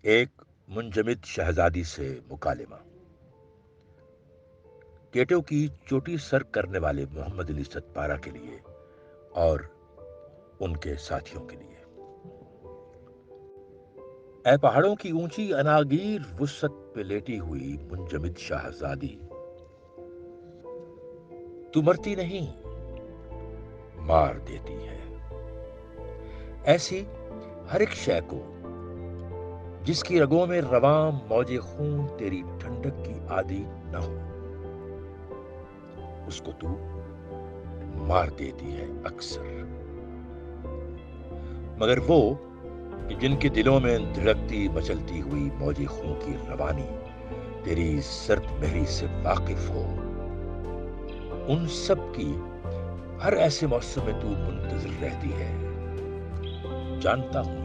ایک منجمد شہزادی سے مکالمہ۔ کیٹو کی چوٹی سر کرنے والے محمد علی ستپارہ کے لیے اور ان کے ساتھیوں کے لیے۔ اے پہاڑوں کی اونچی اناگیر وسط پہ لیٹی ہوئی منجمد شہزادی، تو مرتی نہیں، مار دیتی ہے۔ ایسی ہر ایک شے کو جس کی رگوں میں رواں موج خون تیری ٹھنڈک کی عادی نہ ہو، اس کو تو مار دیتی ہے اکثر۔ مگر وہ کہ جن کے دلوں میں دھڑکتی مچلتی ہوئی موج خون کی روانی تیری سرد مہری سے واقف ہو، ان سب کی ہر ایسے موسم میں تو منتظر رہتی ہے۔ جانتا ہوں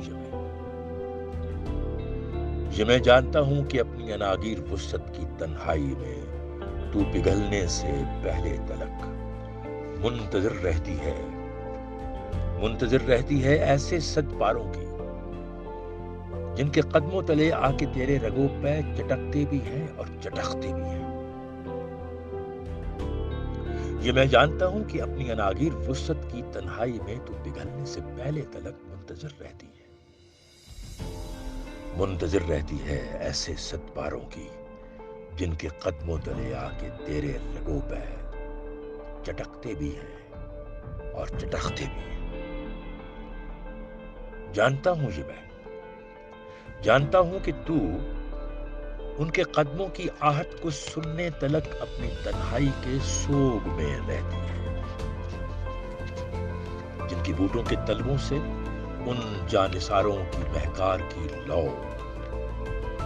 یہ میں جانتا ہوں کہ اپنی اناگیر وسط کی تنہائی میں تو پگھلنے سے پہلے تلک منتظر رہتی ہے ایسے صد پاروں کی جن کے قدموں تلے آ کے تیرے رگوں پہ چٹکتے بھی ہیں اور چٹختے بھی ہیں۔ یہ میں جانتا ہوں کہ اپنی اناگیر وسط کی تنہائی میں تو پگھلنے سے پہلے تلک منتظر رہتی ہے ایسے صد پاروں کی جن کے قدموں تلے آ کے تیرے رگوں پہ چٹکتے بھی ہیں اور چٹختے بھی ہیں۔ جانتا ہوں جانتا ہوں کہ تو ان کے قدموں کی آہٹ کو سننے تلک اپنی تنہائی کے سوگ میں رہتی ہے، جن کی بوٹوں کے تلووں سے ان جانثاروں کی مہکار کی لو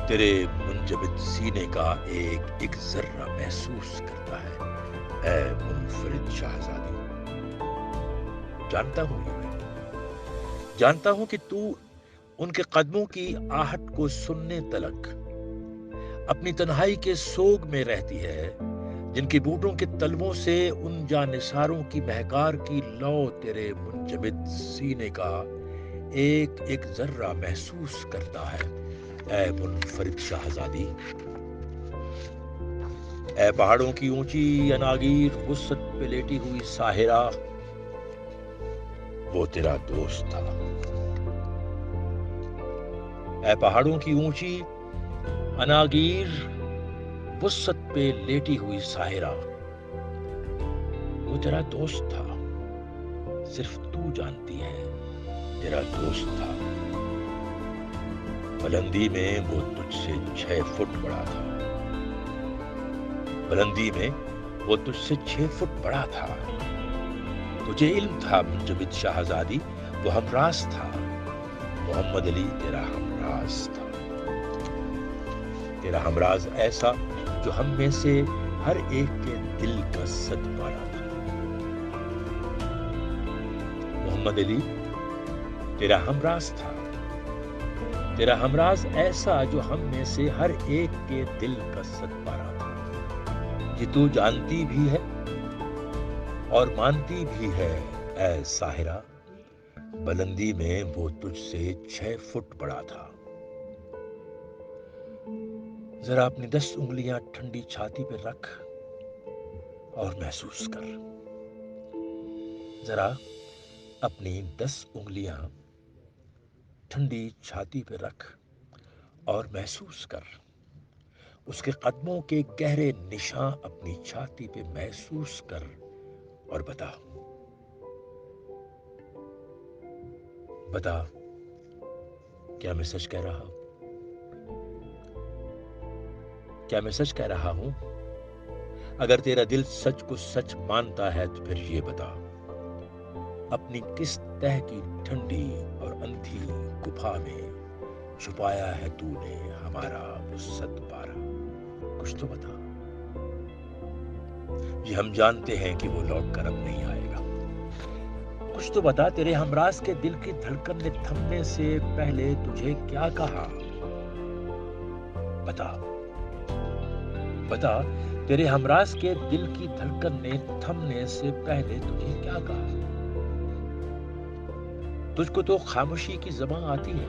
تیرے منجمد سینے کا ایک ذرہ محسوس کرتا ہے۔ اے منفرد شہزادی، جانتا ہوں کہ تو ان کے قدموں کی آہٹ کو سننے تلک اپنی تنہائی کے سوگ میں رہتی ہے، جن کی بوٹوں کے تلووں سے ان جانثاروں کی مہکار کی لو تیرے منجمد سینے کا ایک ذرہ محسوس کرتا ہے۔ اے منفرد شہزادی، اے پہاڑوں کی اونچی اناگیر وسط پہ لیٹی ہوئی ساحرہ، وہ تیرا دوست تھا۔ اے پہاڑوں کی اونچی اناگیر وسط پہ لیٹی ہوئی ساحرہ، وہ تیرا دوست تھا۔ صرف تو جانتی ہے تیرا دوست تھا۔ بلندی میں وہ تجھ سے 6 فٹ بڑا تھا۔ تجھے علم تھا منجمد شہزادی، وہ ہمراز تھا۔ محمد علی تیرا ہمراز تھا، تیرا ہمراز ایسا جو ہم میں سے ہر ایک کے دل کا صد پارا تھا۔ محمد علی تیرا ہمراز تھا، تیرا ہمراز ایسا جو ہم میں سے ہر ایک کے دل کا صد پارا تھا۔ یہ تو جانتی بھی ہے اور مانتی بھی ہے اے ساحرہ، بلندی میں وہ تجھ سے 6 فٹ بڑا تھا۔ ذرا اپنی 10 انگلیاں ٹھنڈی چھاتی پہ رکھ اور محسوس کر۔ ذرا اپنی 10 انگلیاں ٹھنڈی چھاتی پہ رکھ اور محسوس کر۔ اس کے قدموں کے گہرے نشان اپنی چھاتی پہ محسوس کر اور بتا کیا میں سچ کہہ رہا ہوں؟ اگر تیرا دل سچ کو سچ مانتا ہے تو پھر یہ بتا، اپنی کس تہ کی ٹھنڈی اور اندھی گپھا میں چھپایا ہے تو نے ہمارا وہ صد پارا؟ کچھ تو بتا۔ یہ ہم جانتے ہیں کہ وہ لوٹ کر اب نہیں آئے گا۔ کچھ تو بتا، تیرے ہمراز کے دل کی دھڑکن نے تھمنے سے پہلے تجھے کیا کہا؟ بتا، تیرے ہمراز کے دل کی دھڑکن نے تھمنے سے پہلے تجھے کیا کہا؟ تجھ کو تو خاموشی کی زبان آتی ہے،